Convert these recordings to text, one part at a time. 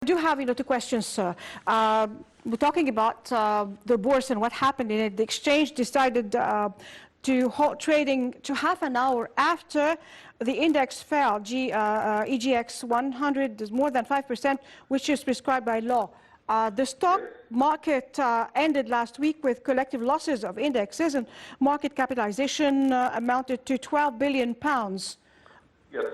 I do have, two questions, sir. We're talking about the bourse and what happened in it. The exchange decided to halt trading to half an hour after the index fell. EGX 100 is more than 5%, which is prescribed by law. The stock market ended last week with collective losses of indexes, and market capitalization amounted to £12 billion. Yes.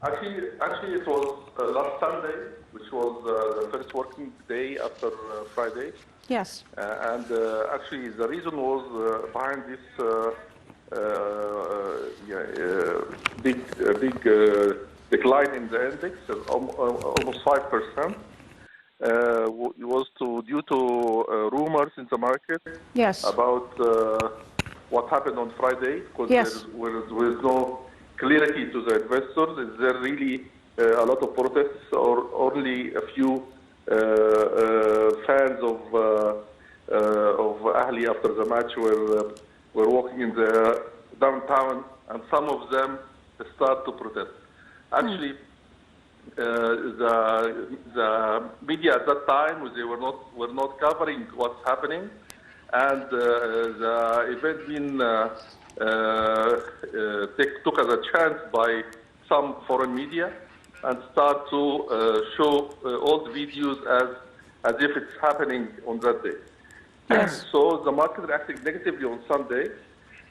Actually, it was last Sunday, which was the first working day after Friday. Yes. And actually, the reason was behind this big decline in the index, almost 5%. It was due to rumors in the market. Yes. About what happened on Friday, because yes. there was no clarity to the investors. Is there really a lot of protests, or only a few fans of Ahly after the match were walking in the downtown, and some of them start to protest? Actually, the media at that time, they were not covering what's happening, and the event been took as a chance by some foreign media and start to show old videos as if it's happening on that day. Yes. So the market reacted negatively on Sunday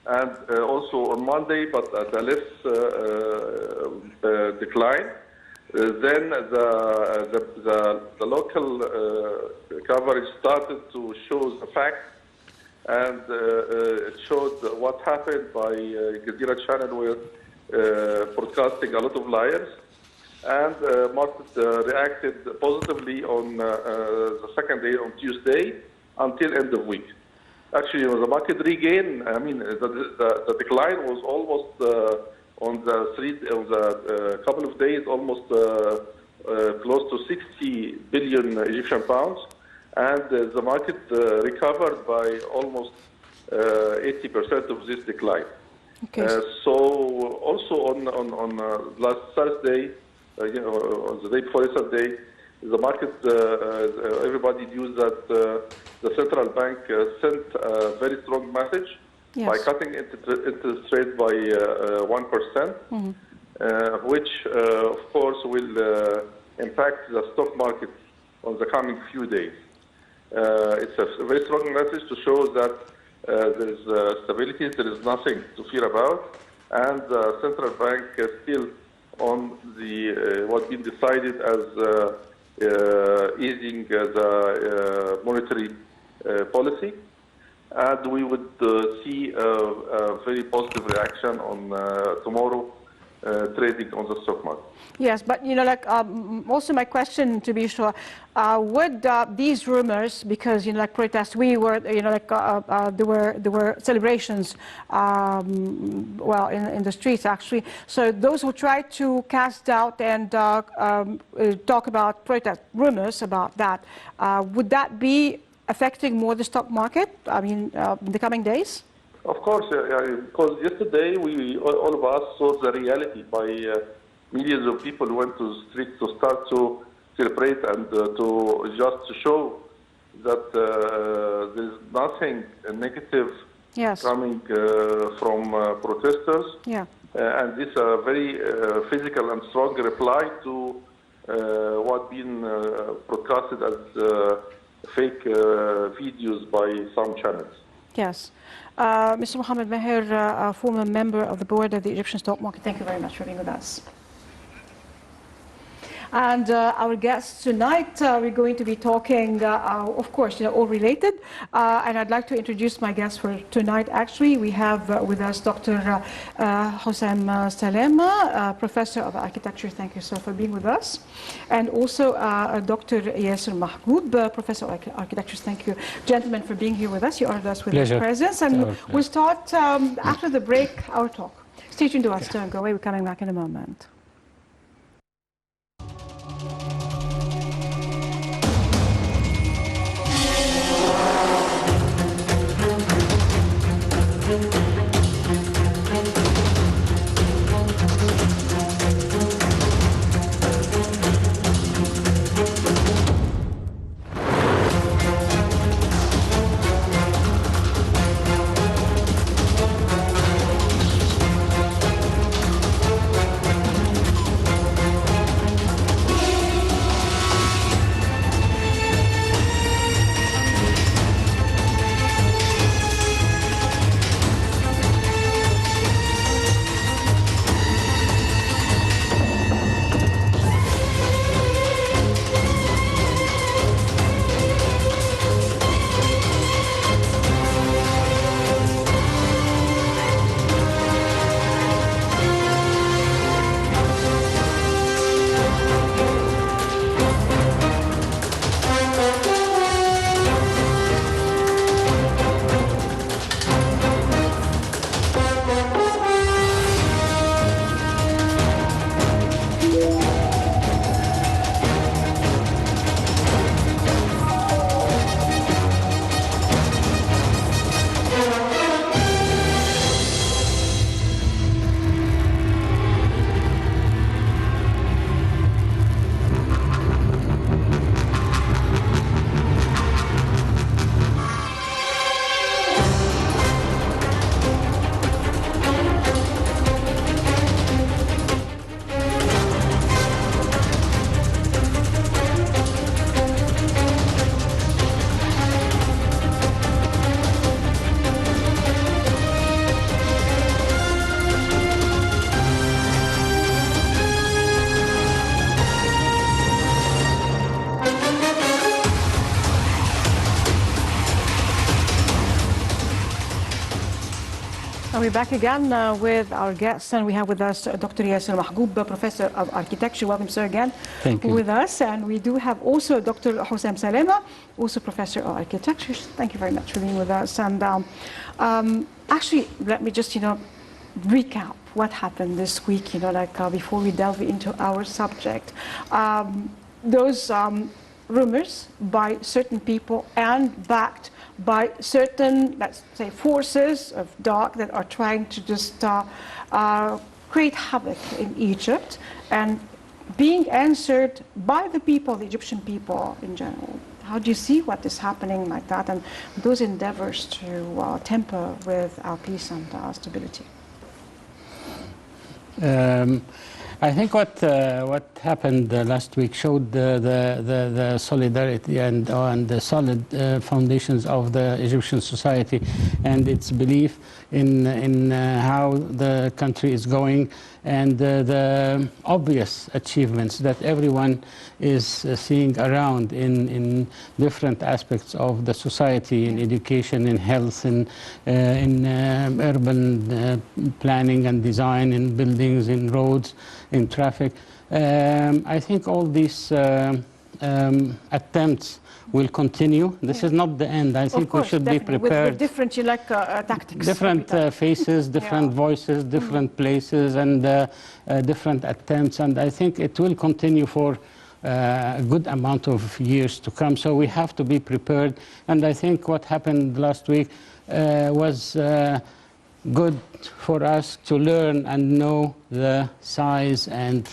and also on Monday, but at a less decline. Then the local coverage started to show the facts, and it showed what happened by Jazeera channel were broadcasting a lot of liars, and market reacted positively on the second day, on Tuesday, until end of week. Actually, the market regained. I mean, the decline was almost on the couple of days, almost close to 60 billion Egyptian pounds. And the market recovered by almost 80% of this decline. Okay. So also on last Thursday, on the day before yesterday, the market, everybody knew that the central bank sent a very strong message. Yes. By cutting interest rate by 1%, which of course will impact the stock market on the coming few days. It's a very strong message to show that there is stability, there is nothing to fear about, and the central bank is still on the what's been decided as easing the monetary policy. And we would see a very positive reaction on tomorrow trading on the stock market. Yes, but also my question, to be sure, would these rumors, because protests, we were there were celebrations, well, in the streets actually. So those who tried to cast doubt and talk about protest rumors about that, would that be affecting more the stock market, I mean, in the coming days? Of course, because yesterday all of us saw the reality by millions of people who went to the streets to start to celebrate and to just show that there's nothing negative. Yes. Coming from protesters. Yeah. And this is a very physical and strong reply to what been broadcasted as fake videos by some channels. Yes. Mr. Mohammed Maher, former member of the board of the Egyptian stock market, thank you very much for being with us. And our guests tonight, we're going to be talking, of course, all related. And I'd like to introduce my guests for tonight. Actually, we have with us Dr. Hossam Salema, Professor of Architecture. Thank you, sir, for being with us. And also Dr. Yasser Mahgoub, Professor of Architecture. Thank you, gentlemen, for being here with us. You honored us with your presence. And we'll start after the break, our talk. Stay tuned to us. Don't go away. We're coming back in a moment. we're back again with our guests, and we have with us Dr. Yasser Mahgoub, Professor of Architecture. Welcome, sir, again. Thank you. With us. And we do have also Dr. Houssam Salema, also Professor of Architecture. Thank you very much for being with us. And actually, let me just, recap what happened this week, before we delve into our subject. Those rumors by certain people and backed by certain, let's say, forces of dark that are trying to just create havoc in Egypt, and being answered by the people, the Egyptian people in general. How do you see what is happening like that, and those endeavors to temper with our peace and stability? I think what happened last week showed the solidarity and the solid foundations of the Egyptian society and its belief in how the country is going, and the obvious achievements that everyone is seeing around in different aspects of the society, in education, in health, in urban planning and design, in buildings, in roads, in traffic. I think all these attempts will continue. This is not the end. I think we should be prepared. With different tactics. Different faces, different voices, different places, and different attempts. And I think it will continue for a good amount of years to come. So we have to be prepared. And I think what happened last week was good for us to learn and know the size and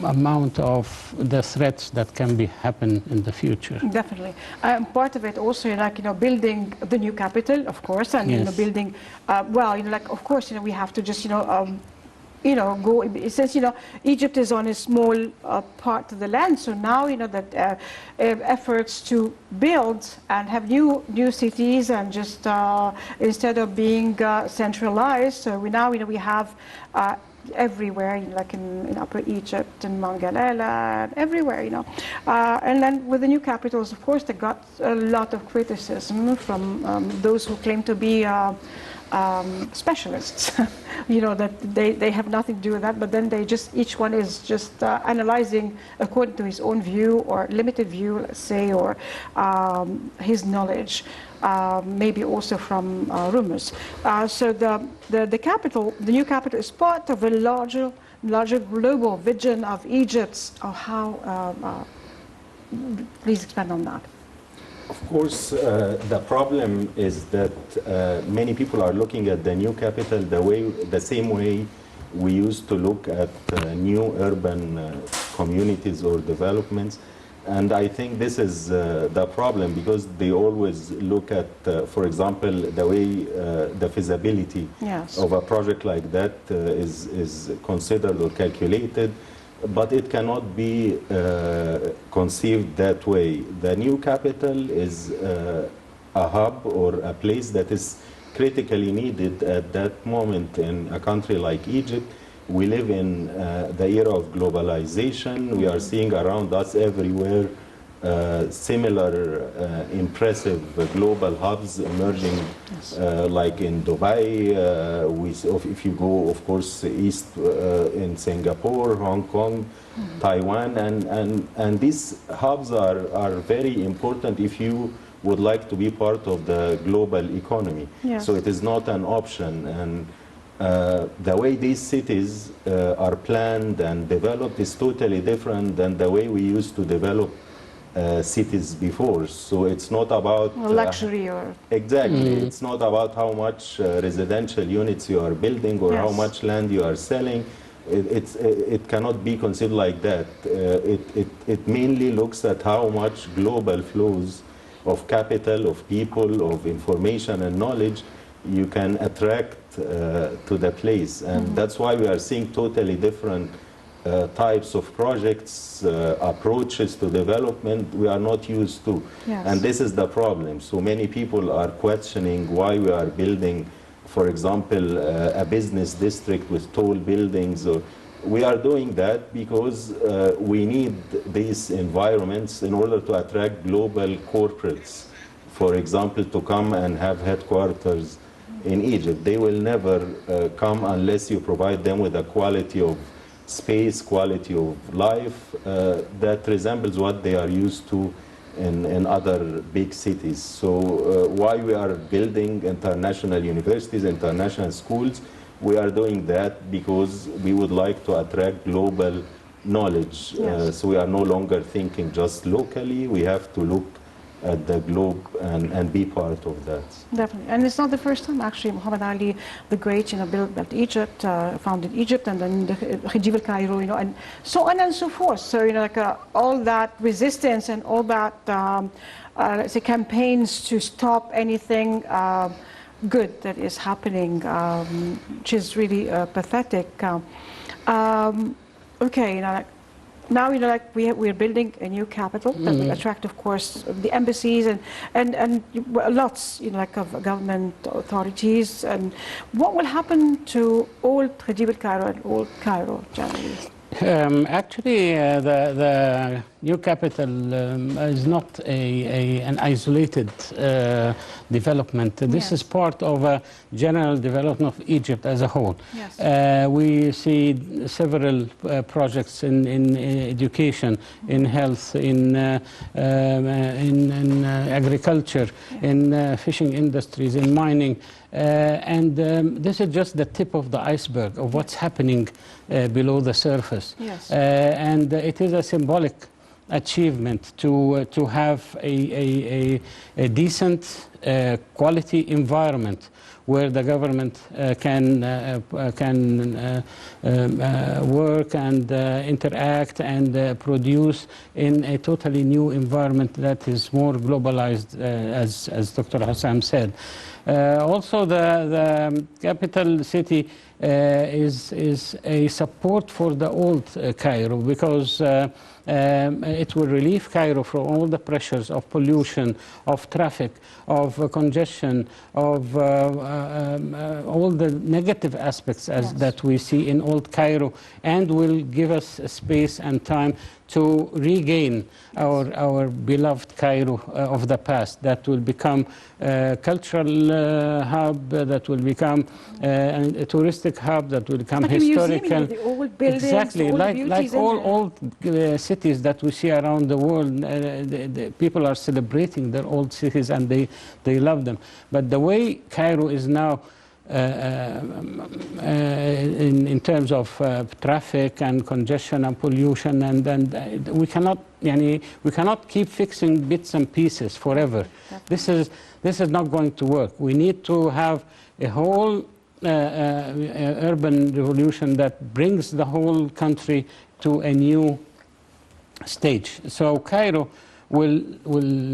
amount of the threats that can be happen in the future. Definitely. Part of it also, building the new capital, of course, and yes. Building. Of course, we have to just go, since Egypt is on a small part of the land, so now that efforts to build and have new cities, and just instead of being centralized, so we have everywhere, like in Upper Egypt and Mount Galala, everywhere, and then with the new capitals, of course, they got a lot of criticism from those who claim to be specialists, that they have nothing to do with that, but then each one is just analyzing according to his own view or limited view, let's say, or his knowledge, maybe also from rumors. So the capital, the new capital, is part of a larger global vision of Egypt. Please expand on that. Of course, the problem is that many people are looking at the new capital the same way we used to look at new urban communities or developments. And I think this is the problem, because they always look at, for example, the way the feasibility yes. of a project like that is considered or calculated. But it cannot be conceived that way. The new capital is a hub or a place that is critically needed at that moment in a country like Egypt. We live in the era of globalization. We are seeing around us everywhere similar impressive global hubs emerging, yes. Like in Dubai. If you go, of course, east in Singapore, Hong Kong, Taiwan, and these hubs are very important if you would like to be part of the global economy. Yes. So it is not an option. And the way these cities are planned and developed is totally different than the way we used to develop cities before. So it's not about luxury or exactly. It's not about how much residential units you are building or yes. how much land you are selling. It cannot be considered like that. It mainly looks at how much global flows of capital, of people, of information and knowledge you can attract to the place. And that's why we are seeing totally different types of projects, approaches to development we are not used to. Yes. And this is the problem. So many people are questioning why we are building, for example, a business district with tall buildings. We are doing that because we need these environments in order to attract global corporates for example, to come and have headquarters in Egypt. They will never come unless you provide them with a quality of space, quality of life that resembles what they are used to in other big cities. So why we are building international universities, international schools, we are doing that because we would like to attract global knowledge. Yes. So we are no longer thinking just locally. We have to look at the globe and be part of that. Definitely, and it's not the first time actually. Muhammad Ali the Great, built Egypt, founded Egypt, and then the Khedive al-Cairo, and so on and so forth. So all that resistance and all that, let's say, campaigns to stop anything good that is happening, which is really pathetic. Okay, now, we're building a new capital that will attract, of course, the embassies and lots, of government authorities. And what will happen to old Khedive al-Cairo and old Cairo generally? Actually, the new capital is not an isolated development. This is part of a general development of Egypt as a whole. Yes. We see several projects in education, in health, in agriculture, in fishing industries, in mining. And this is just the tip of the iceberg of what's happening below the surface. Yes. And it is a symbolic achievement to have a decent quality environment where the government can work and interact and produce in a totally new environment that is more globalized, as Dr. Hussam said. Also, the capital city is a support for the old Cairo, because it will relieve Cairo from all the pressures of pollution, of traffic, of congestion, of all the negative aspects that we see in old Cairo, and will give us space and time to regain our beloved Cairo of the past, that will become a cultural hub, that will become a touristic hub, that will become historical. The old buildings, exactly, all like all old cities that we see around the world. The people are celebrating their old cities and they love them. But the way Cairo is now, in terms of traffic and congestion and pollution, and we cannot keep fixing bits and pieces forever. This is not going to work. We need to have a whole urban revolution that brings the whole country to a new stage. So Cairo will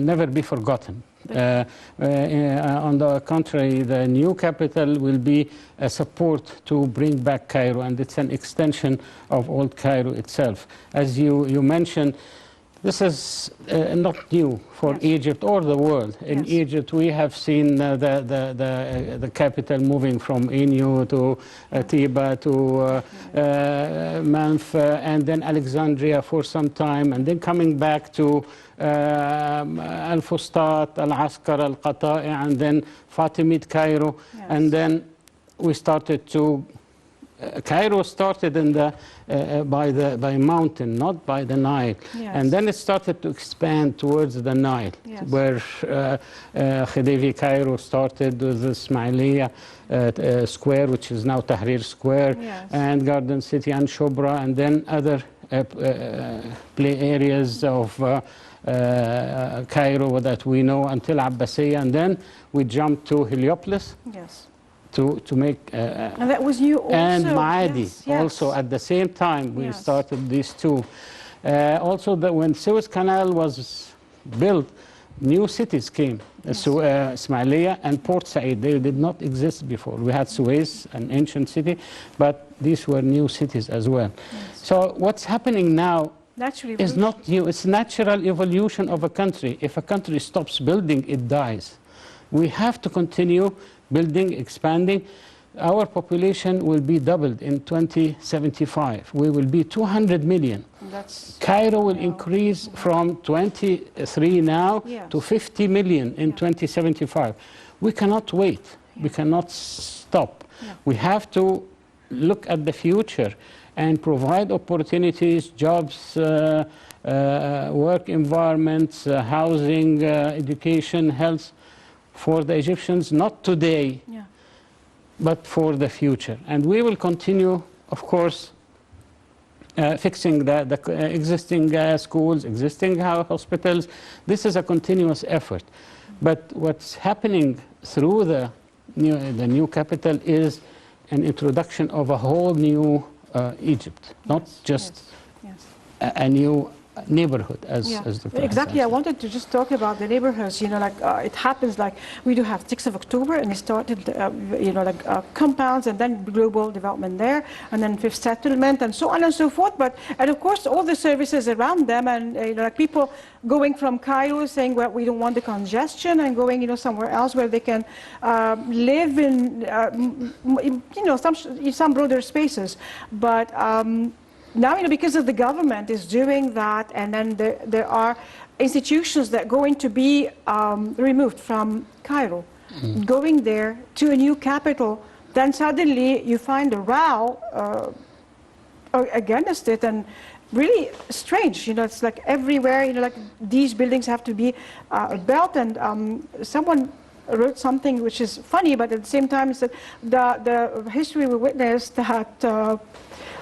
never be forgotten. On the contrary, the new capital will be a support to bring back Cairo, and it's an extension of old Cairo itself. As you mentioned, this is not new for Egypt or the world. In Egypt, we have seen the capital moving from Inu to Tiba to Manf, and then Alexandria for some time, and then coming back to Al-Fustat, Al-Askar, Al-Qata'i, and then Fatimid Cairo, and then we started to Cairo started in by mountain, not by the Nile, and then it started to expand towards the Nile, where Khedive Cairo started with the Ismailia Square, which is now Tahrir Square, and Garden City and Shobra, and then other play areas of Cairo that we know until Abbasiyya, and then we jumped to Heliopolis. To make and that was new also. And Maadi also at the same time we started these two. Also, when Suez Canal was built, new cities came. So Ismailia and Port Said, they did not exist before. We had Suez, an ancient city, but these were new cities as well. So what's happening now is not new. It's natural evolution of a country. If a country stops building, it dies. We have to continue building, expanding. our population will be doubled in 2075. We will be 200 million. That's Cairo will increase from 23 now Yes. to 50 million in 2075. We cannot wait. We cannot stop. Yeah. We have to look at the future and provide opportunities, jobs, work environments, housing, education, health for the Egyptians, not today, yeah. but for the future. And we will continue, of course, fixing the existing schools, existing hospitals. This is a continuous effort. But what's happening through the new capital is an introduction of a whole new Egypt, not just Yes. a new neighborhood, as Yeah, the President exactly. I said. wanted to just talk about the neighborhoods. You know, like it happens like we do have 6th of October, and we started, you know, like compounds, and then global development there, and then Fifth Settlement, and so on and so forth. But and of course, all the services around them, and you know, like people going from Cairo saying, well, we don't want the congestion, and going, you know, somewhere else where they can live in, you know, some broader spaces, but. Now, you know, because of the government is doing that, and then there are institutions that are going to be removed from Cairo, going there to a new capital, then suddenly you find a row against it, and really strange. You know, it's like everywhere, you know, like these buildings have to be built, and someone wrote something which is funny, but at the same time, it's that the history we witnessed that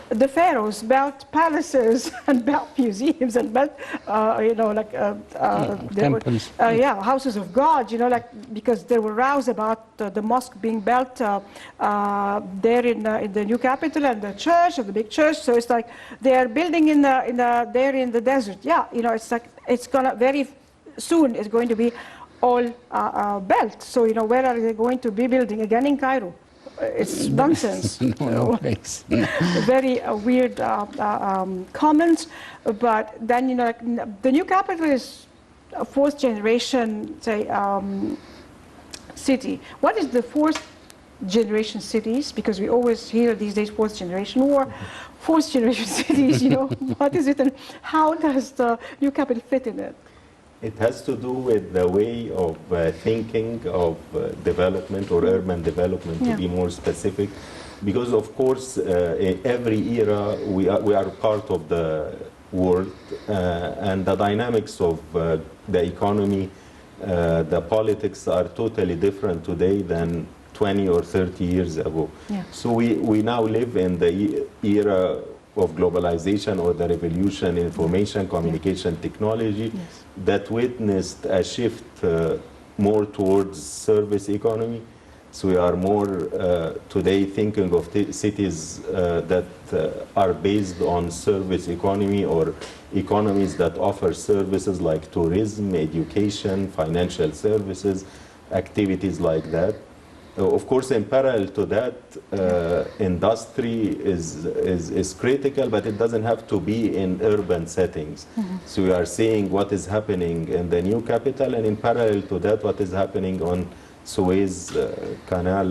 the pharaohs built palaces and built museums and built, you know, like temples. yeah, houses of God. You know, like because there were rows about the mosque being built there in the new capital, and the church, and the big church. So it's like they are building there in the desert. Yeah, you know, it's like it's gonna very soon. It's going to be all built. So you know, where are they going to be building again in Cairo? It's nonsense. No place. Very weird comments, but then, you know, like, the new capital is a fourth generation, say, city. What is the fourth generation cities? Because we always hear these days fourth generation or fourth generation cities, you know, what is it, and how does the new capital fit in it? It has to do with the way of thinking of development or urban development, to Yeah. be more specific. Because, of course, in every era, we are part of the world, and the dynamics of the economy, the politics are totally different today than 20 or 30 years ago. Yeah. So we now live in the era of globalization, or the revolution in information communication technology, Yes. that witnessed a shift more towards service economy. So we are more today thinking of cities that are based on service economy, or economies that offer services like tourism, education, financial services, activities like that. Of course, in parallel to that, industry is critical, but it doesn't have to be in urban settings. So we are seeing what is happening in the new capital, and in parallel to that, what is happening on Suez Canal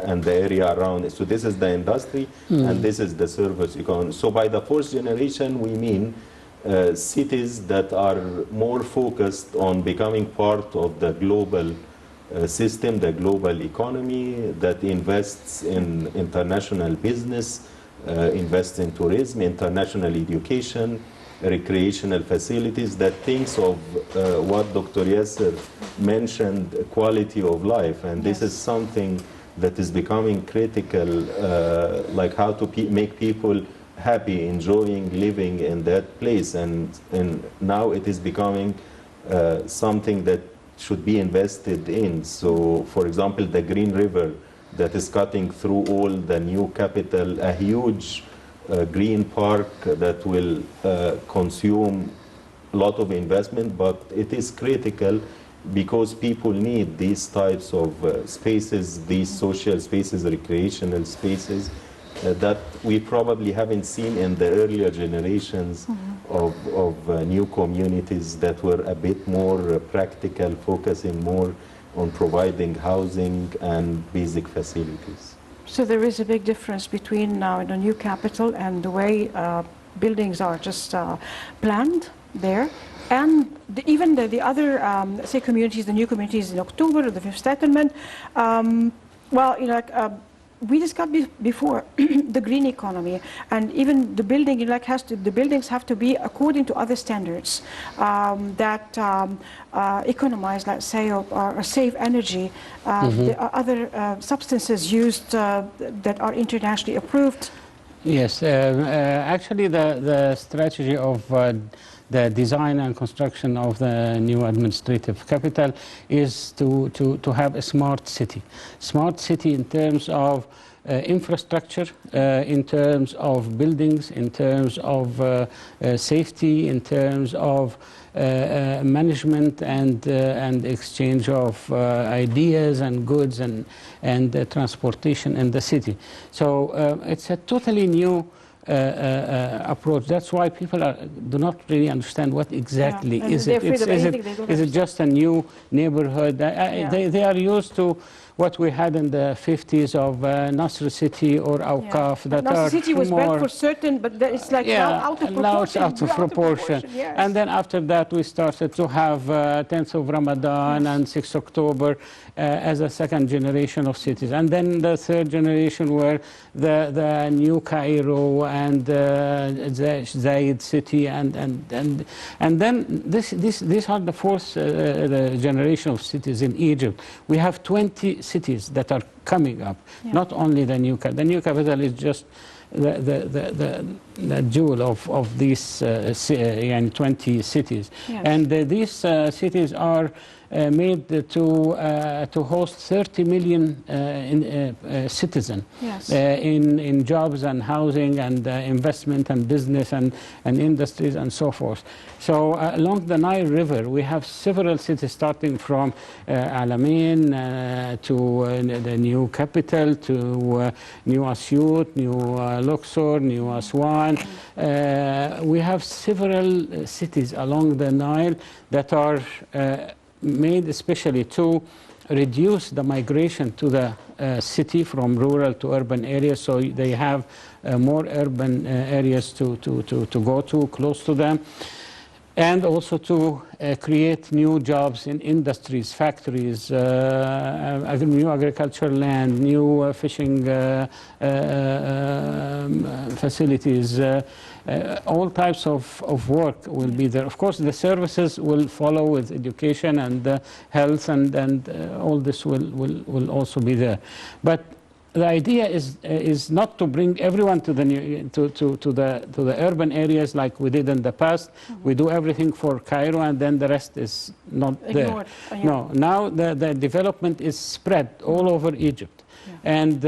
and the area around it. So this is the industry, and this is the service economy. So by the fourth generation, we mean cities that are more focused on becoming part of the global system, the global economy, that invests in international business, invests in tourism, international education, recreational facilities, that thinks of what Dr. Yasser mentioned, quality of life. And this Yes. is something that is becoming critical, like how to make people happy, enjoying living in that place. And now it is becoming something that should be invested in. So, for example, the Green River that is cutting through all the new capital, a huge green park that will consume a lot of investment, but it is critical because people need these types of spaces, these social spaces, recreational spaces, that we probably haven't seen in the earlier generations of new communities that were a bit more practical, focusing more on providing housing and basic facilities. So there is a big difference between now the new capital and the way buildings are just planned there, and even the other, say, communities, the new communities in October, the Fifth Settlement. Well, you know, we discussed before the green economy, and even the building, the buildings have to be according to other standards that economize, let's say, or save energy. There are other substances used that are internationally approved. Yes, actually the strategy of the design and construction of the new administrative capital is to have a smart city. Smart city in terms of infrastructure, in terms of buildings, in terms of safety, in terms of management and exchange of ideas and goods and transportation in the city. So it's a totally new approach. That's why people do not really understand what exactly is it. Is it just a new neighborhood? They are used to what we had in the 50s of Nasr City or Awqaf. That Nasr City was built for certain, but it's like now out of proportion. Now it's out of proportion. Yes. And then after that we started to have 10th of Ramadan and 6th October as a second generation of cities. And then the third generation were the new Cairo and the Zayed city and then these are the fourth the generation of cities in Egypt. We have 20 cities that are coming up, not only the new capital. The new capital is just the jewel of these 20 cities. Yes. And these cities are made to host 30 million citizens in jobs and housing and investment and business and industries and so forth. So along the Nile River, we have several cities starting from Alamein to the new capital, to New Asyut, New Luxor, New Aswan. We have several cities along the Nile that are made especially to reduce the migration to the city from rural to urban areas, so they have more urban areas to go to, close to them, and also to create new jobs in industries, factories, new agricultural land, new fishing facilities. All types of work will be there. Of course, the services will follow with education and health, and all this will also be there. But the idea is not to bring everyone to the new, to the urban areas like we did in the past. We do everything for Cairo, and then the rest is not ignored there. No, now the development is spread all over Egypt, and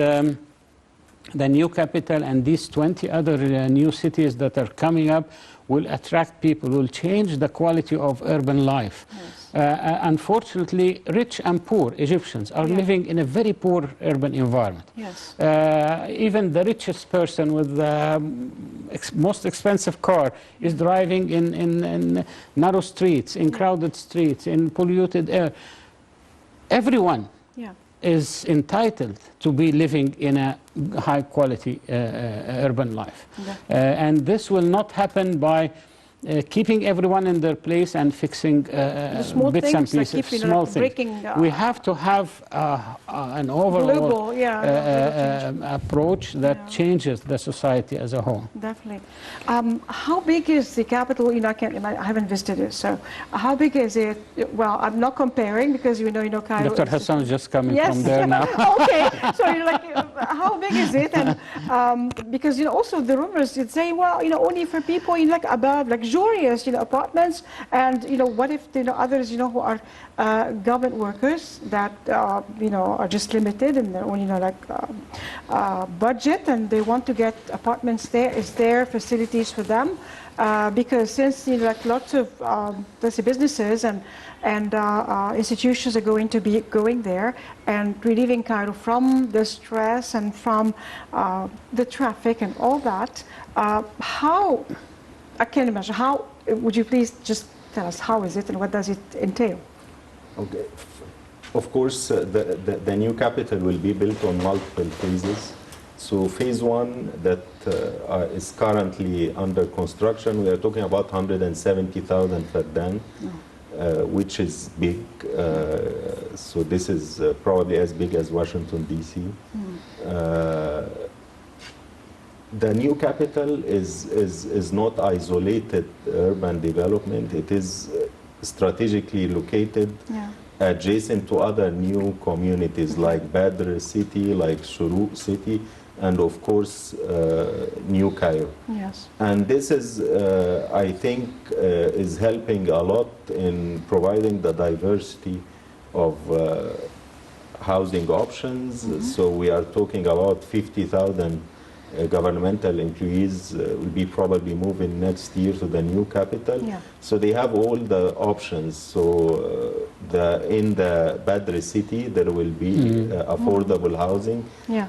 the new capital and these 20 other new cities that are coming up will attract people, will change the quality of urban life. Yes. Unfortunately, rich and poor Egyptians are living in a very poor urban environment. Yes. Even the richest person with the most expensive car is driving in narrow streets, in crowded streets, in polluted air. Everyone is entitled to be living in a high quality urban life. And this will not happen by keeping everyone in their place and fixing bits and pieces, small things. We have to have an overall approach that changes the society as a whole. Definitely. How big is the capital? You know, I haven't visited it, so how big is it? Well, I'm not comparing because you know Cairo. Dr. Hassan is just coming from there now. Okay, so you're like, how big is it? And because also the rumors would say, well, only for people like above, luxurious, apartments, and what if others, who are government workers that are just limited in their own, budget, and they want to get apartments there. Is there facilities for them? Because since lots of let's say businesses and institutions are going to be going there and relieving Cairo from the stress and from the traffic and all that, how, I can't imagine, how, would you please just tell us how is it and what does it entail? Okay. Of course, the new capital will be built on multiple phases. So phase one that is currently under construction, we are talking about 170,000 faddan, which is big. So this is probably as big as Washington, D.C. The new capital is not isolated urban development. It is strategically located adjacent to other new communities like Badr City, like Shuruq City, and of course New Cairo. Yes. And this is, I think, is helping a lot in providing the diversity of housing options. So we are talking about 50,000 governmental employees will be probably moving next year to the new capital. Yeah. So they have all the options. So in the Badr city, there will be affordable housing. Yeah.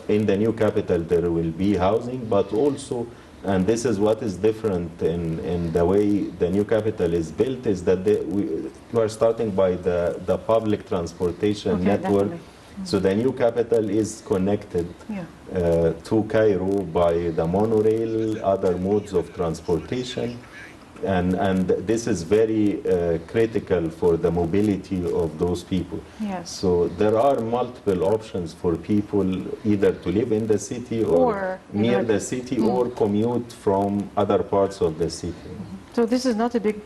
In the new capital, there will be housing, but also, and this is what is different in the way the new capital is built, is that we are starting by the public transportation network. Definitely. So the new capital is connected to Cairo by the monorail, other modes of transportation, and this is very critical for the mobility of those people. Yes. So there are multiple options for people either to live in the city or near the city or commute from other parts of the city. So this is not a big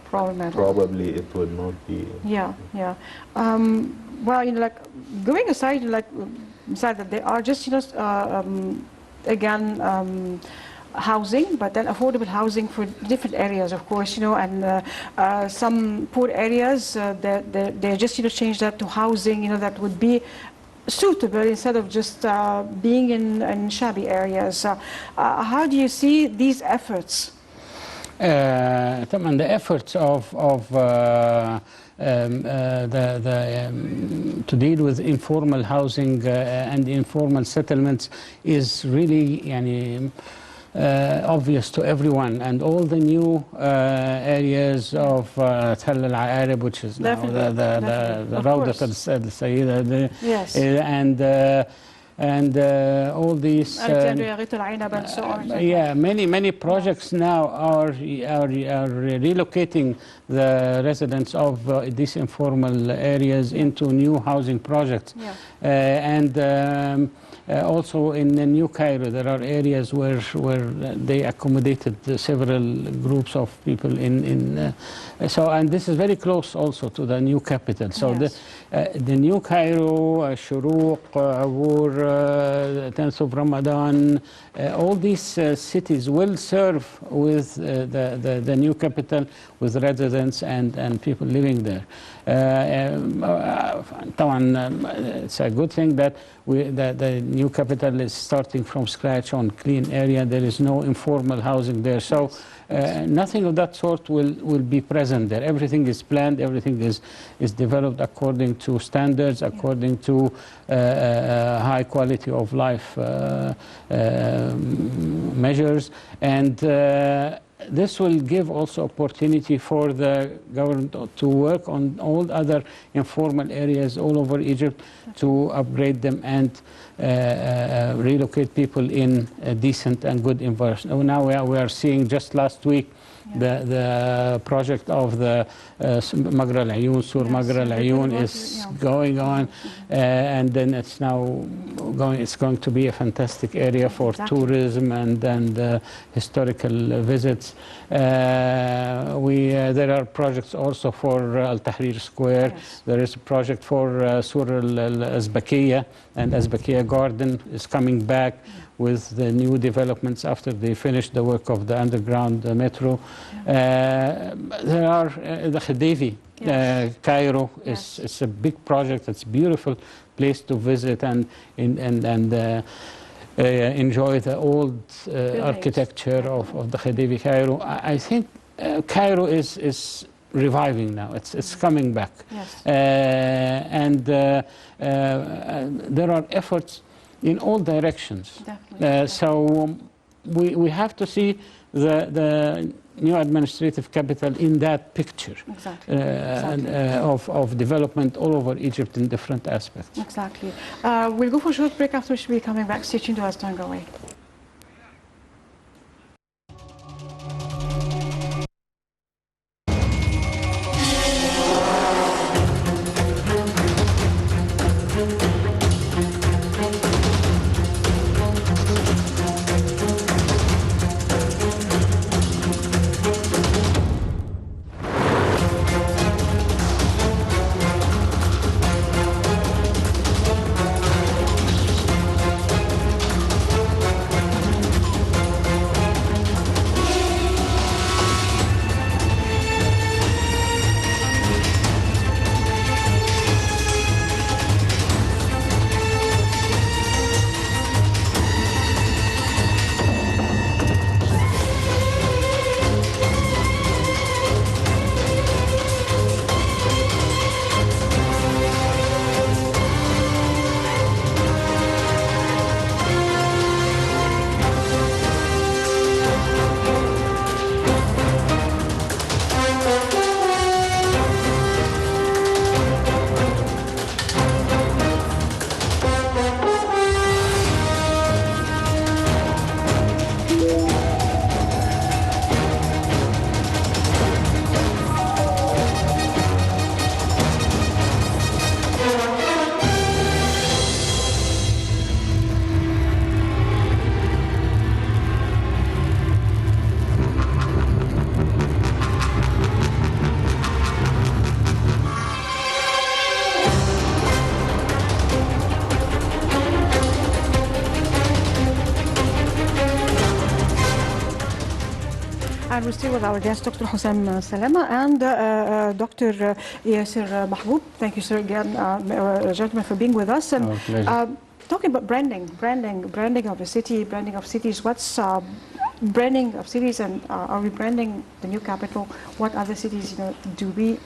problem at all. Probably it will not be. Yeah, yeah. Well, like going aside, beside that, there are just again housing, but then affordable housing for different areas, of course, and some poor areas they just change that to housing, that would be suitable instead of just being in shabby areas. How do you see these efforts? طبعا the efforts of to deal with informal housing and informal settlements is really obvious to everyone, and all the new areas of Tell Al Arab, which is now the Rawdat Al Sayyida, yes, and all these and so on. many projects now are relocating the residents of these informal areas into new housing projects. Also in New Cairo, there are areas where they accommodated several groups of people and this is very close also to the new capital. So the New Cairo, Shuruq, Awur, 10th of Ramadan, all these cities will serve with the new capital, with residents and people living there. It's a good thing that the new capital is starting from scratch on clean area. There is no informal housing there. So nothing of that sort will be present there. Everything is planned, everything is developed according to standards, according to high quality of life measures. And this will give also opportunity for the government to work on all other informal areas all over Egypt to upgrade them and relocate people in a decent and good environment. Now we are seeing just last week the project of the Magra Al Ayun, Sur Magra Al Ayun is going on, and then it's going to be a fantastic area for tourism and historical visits. There are projects also for Al Tahrir Square. There is a project for Sur Al Azbakiya, and Azbakiya Garden is coming back with the new developments after they finished the work of the underground metro. There are the Khedivi, Cairo. It's a big project. It's a beautiful place to visit and enjoy the old architecture of the Khedivi Cairo. I think Cairo is reviving now. It's coming back. And there are efforts in all directions. So we have to see the new administrative capital in that picture. Exactly. Of development all over Egypt in different aspects. Exactly. We'll go for a short break, after which we'll be coming back. Stay tuned to us, don't go away. And we're still with our guest, Dr. Hussam Salama and Dr. Yasser Mahboub. Thank you, sir, again, gentlemen, for being with us. And pleasure. talking about branding of the city, branding of cities. What's branding of cities, and are we branding the new capital? What other cities, do we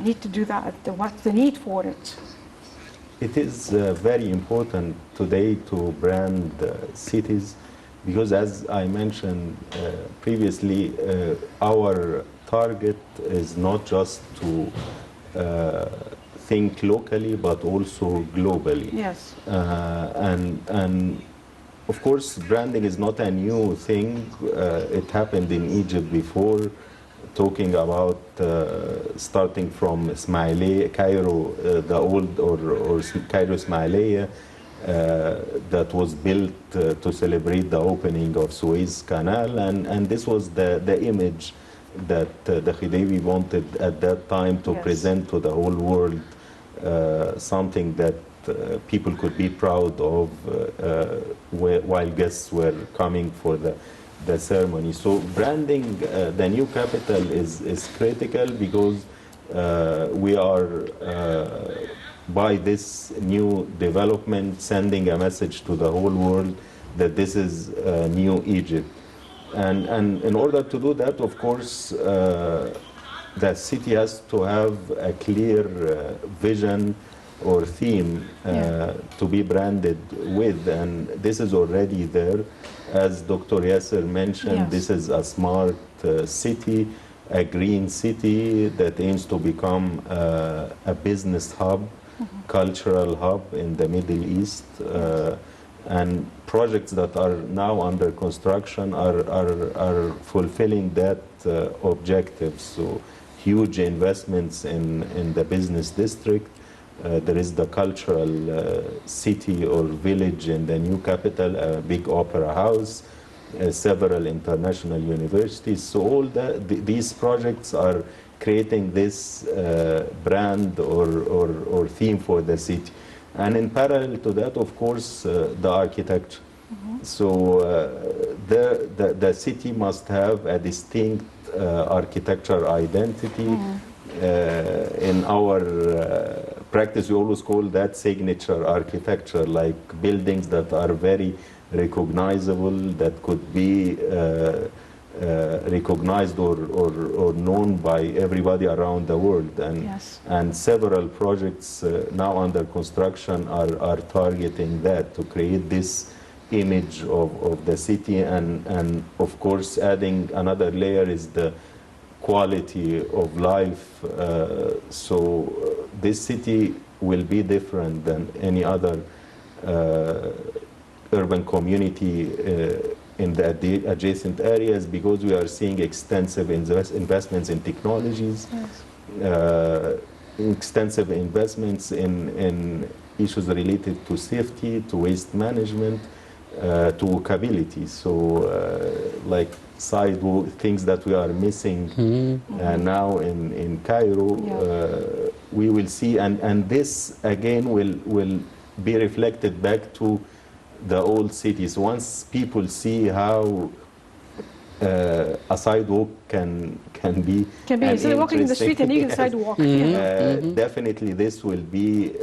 need to do that? What's the need for it? It is very important today to brand cities, because as I mentioned previously, our target is not just to think locally, but also globally. Yes. And of course, branding is not a new thing. It happened in Egypt before, talking about starting from Ismailia, Cairo, the old or Cairo Ismailia, that was built to celebrate the opening of Suez Canal, and this was the image that the Khedive wanted at that time to present to the whole world, something that people could be proud of while guests were coming for the ceremony. So branding the new capital is critical, because we are by this new development sending a message to the whole world that this is new Egypt. And in order to do that, of course, the city has to have a clear vision or theme to be branded with, and this is already there. As Dr. Yasser mentioned, this is a smart city, a green city that aims to become a business hub, cultural hub in the Middle East, and projects that are now under construction are fulfilling that objective. So huge investments in the business district. There is the cultural city or village in the new capital, a big opera house, several international universities. So all these projects are creating this brand or theme for the city. And in parallel to that, of course, the architecture. So the city must have a distinct architecture identity. In our practice, we always call that signature architecture, like buildings that are very recognizable, that could be recognized or known by everybody around the world. And several projects now under construction are targeting that, to create this image of the city, and of course adding another layer is the quality of life. This city will be different than any other urban community in the adjacent areas, because we are seeing extensive investments in technologies, extensive investments in issues related to safety, to waste management, to walkability. Like sidewalk, things that we are missing now in Cairo, we will see, and this again will be reflected back to the old cities. Once people see how a sidewalk can be instead of walking in the street and needing a sidewalk. Definitely this will be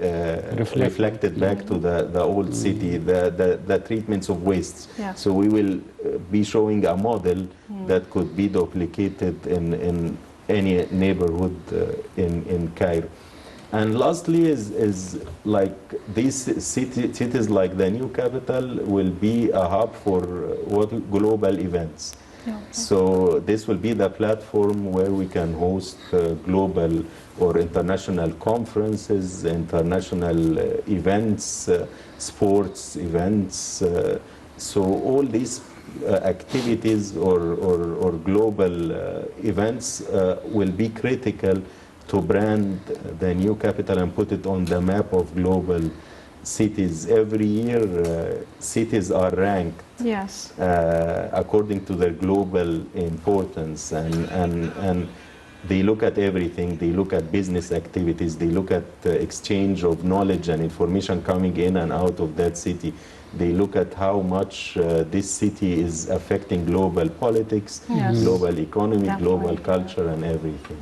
reflected back to the old city, the treatments of wastes. So we will be showing a model that could be duplicated in any neighborhood in Cairo. And lastly is like these cities like the new capital will be a hub for global events. So this will be the platform where we can host global or international conferences, international events, sports events. So all these activities or global events will be critical to brand the new capital and put it on the map of global cities. Every year, cities are ranked according to their global importance, and they look at everything. They look at business activities. They look at the exchange of knowledge and information coming in and out of that city. They look at how much this city is affecting global politics, global economy, global culture, and everything.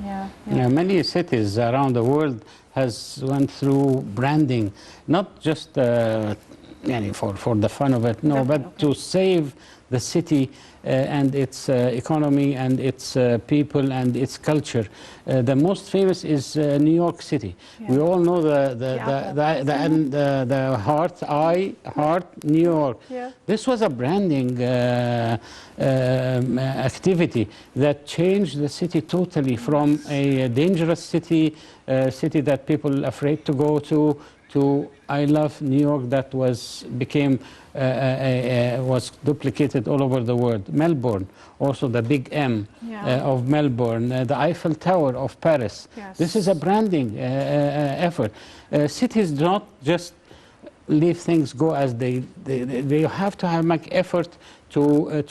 Many cities around the world has went through branding, not just for the fun of it, but to save the city and its economy and its people and its culture. The most famous is New York City. We all know the heart, New York. This was a branding activity that changed the city totally from a dangerous city, city that people afraid to go to I love New York, that was duplicated all over the world. Melbourne, also the big M of Melbourne, the Eiffel Tower of Paris. This is a branding effort. Cities do not just leave things go as they have to make effort to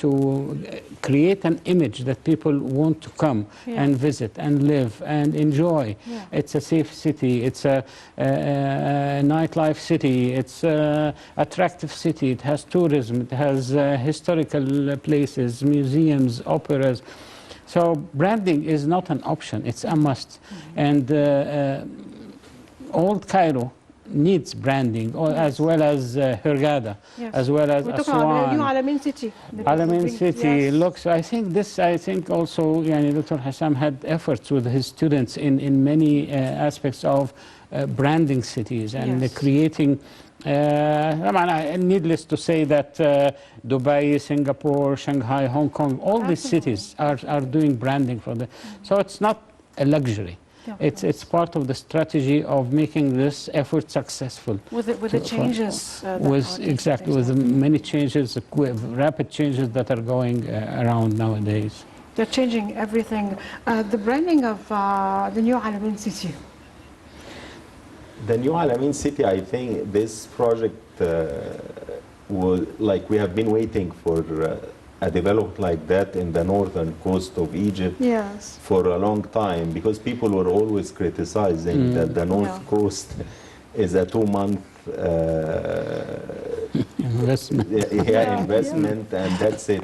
create an image that people want to come and visit and live and enjoy. It's a safe city, it's a nightlife city, it's an attractive city, it has tourism, it has historical places, museums, operas. So branding is not an option, it's a must. And Old Cairo needs branding, as well as Hurghada, as well as Aswan. Alamein City. Alamein City looks. I think also, Dr. Hassam had efforts with his students in many aspects of branding cities and creating. Needless to say that Dubai, Singapore, Shanghai, Hong Kong, all these cities are doing branding for them. So it's not a luxury. It's part of the strategy of making this effort successful. With the changes. With the many changes, rapid changes that are going around nowadays. They're changing everything. The branding of the new Alamein City. The new Alamein City, I think this project was like we have been waiting for a development like that in the northern coast of Egypt for a long time, because people were always criticizing that the north coast is a 2-month investment and that's it.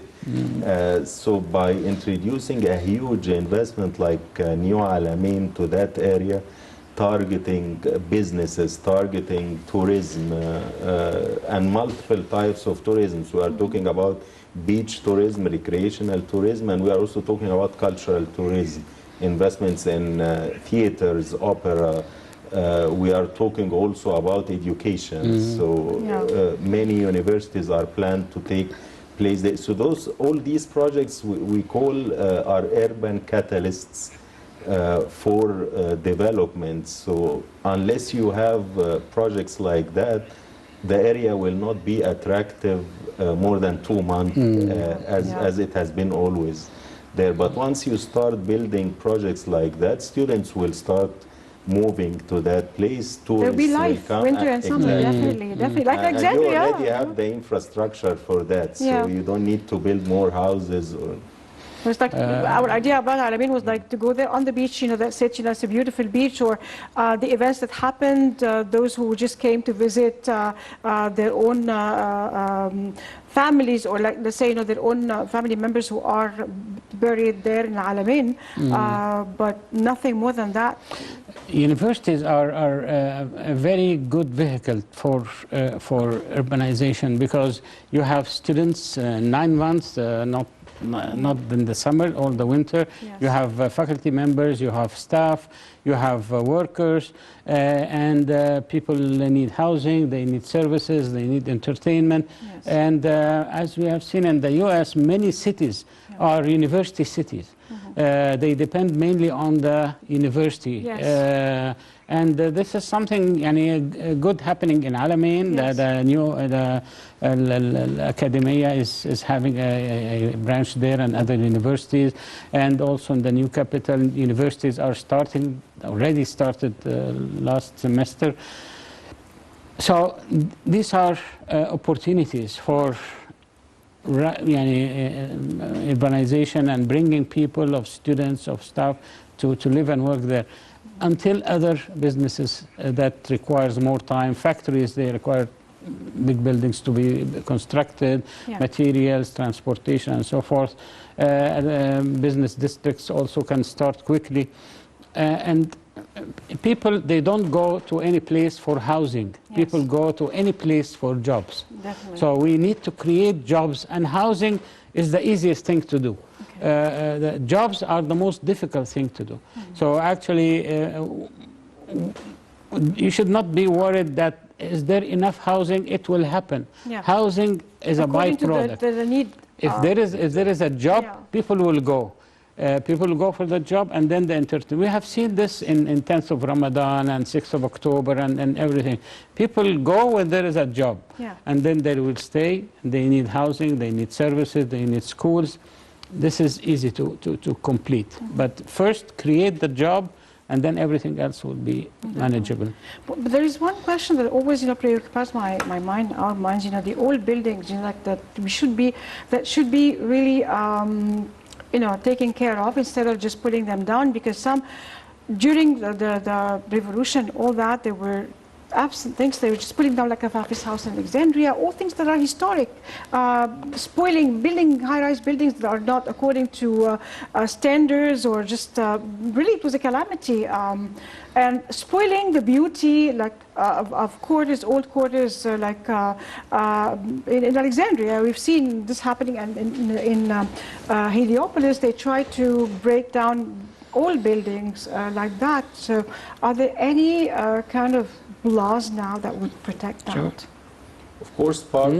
So by introducing a huge investment like New Alamein to that area, targeting businesses, targeting tourism, and multiple types of tourism. So we are talking about beach tourism, recreational tourism, and we are also talking about cultural tourism, investments in theaters, opera, We are talking also about education. So many universities are planned to take place there. So all these projects we call are urban catalysts for development. So unless you have projects like that, the area will not be attractive more than 2 months as it has been always there. But once you start building projects like that, students will start moving to that place. There'll be life, winter and summer, exactly. definitely. Like Alexandria. You already have the infrastructure for that, so you don't need to build more houses. It was like our idea about Alamein was like to go there on the beach, that's it, it's a beautiful beach, or the events that happened, those who just came to visit their own families, or like, let's say, their own family members who are buried there in Alamein, but nothing more than that. Universities are a very good vehicle for urbanization, because you have students 9 months, not in the summer or the winter. Yes. You have faculty members, you have staff, you have workers, and people need housing, they need services, they need entertainment. Yes. And as we have seen in the US, many cities are university cities. They depend mainly on the university. Yes. And this is something good happening in Alamein. Yes. The new Academia is having a branch there, and other universities. And also in the new capital, universities are already started last semester. So these are opportunities for urbanization and bringing people, of students, of staff to live and work there. Until other businesses that requires more time, factories, they require big buildings to be constructed, materials, transportation, and so forth. Business districts also can start quickly. And people, they don't go to any place for housing. Yes. People go to any place for jobs. Definitely. So we need to create jobs, and housing is the easiest thing to do. The jobs are the most difficult thing to do. So actually, you should not be worried that is there enough housing, it will happen. Yeah. Housing is According a byproduct. to the need. If there is a job, people will go. People will go for the job, and then the entertainment. We have seen this in 10th of Ramadan and 6th of October and everything. People go when there is a job, and then they will stay. They need housing, they need services, they need schools. This is easy to complete. But first, create the job, and then everything else will be manageable. But there is one question that always preoccupies my mind, our minds. The old buildings, like that should be really taken care of, instead of just putting them down, because during the revolution, all that, there were absent things. They were just putting down, like a Fafis house in Alexandria, all things that are historic, building high-rise buildings that are not according to standards, or just really, it was a calamity, and spoiling the beauty, like of quarters, old quarters, like in Alexandria. We've seen this happening, and in Heliopolis, they try to break down old buildings like that. So are there any kind of laws now that would protect that? Sure. Of course, part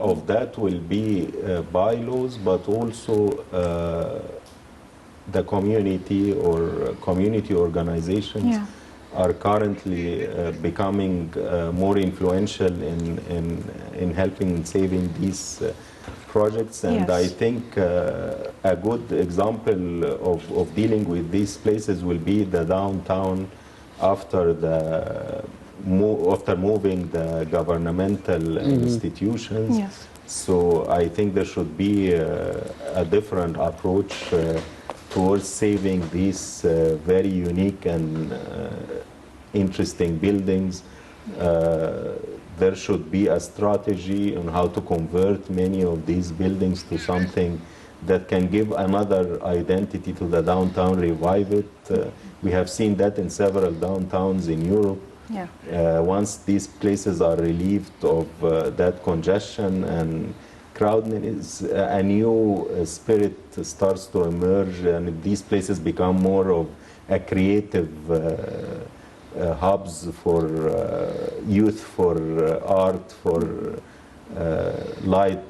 of that will be bylaws, but also the community or community organizations are currently becoming more influential in helping and saving these projects. And I think a good example of dealing with these places will be the downtown after moving the governmental institutions. Yes. So I think there should be a different approach towards saving these very unique and interesting buildings. There should be a strategy on how to convert many of these buildings to something that can give another identity to the downtown, revive it. We have seen that in several downtowns in Europe. Once these places are relieved of that congestion and crowdedness, a new spirit starts to emerge, and these places become more of a creative hubs for youth, for art, for light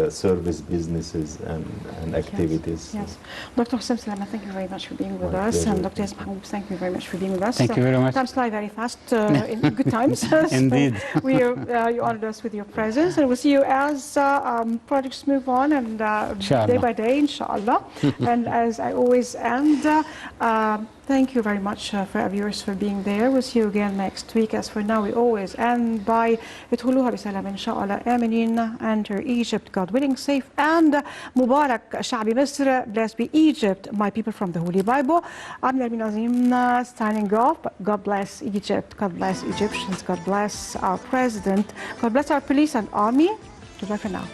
service businesses and activities. Yes. Dr. Hossein Salama, thank you very much for being with My us. pleasure. And Dr. Yasmin Mahmoud, thank you very much for being with us. Thank you very much. Times fly very fast in good times. Indeed. So you honored us with your presence. And we'll see you as projects move on and day by day, inshallah. And as I always end, thank you very much for our viewers for being there. We'll see you again next week. As for now, we always end by ادخلوها بسلام إن شاء الله آمنين. Enter Egypt, God willing, safe and Mubarak شعب مصر. Blessed be Egypt, my people from the Holy Bible. I'm Nermin Azim signing off. God bless Egypt. God bless Egyptians. God bless our president. God bless our police and army. Goodbye for now.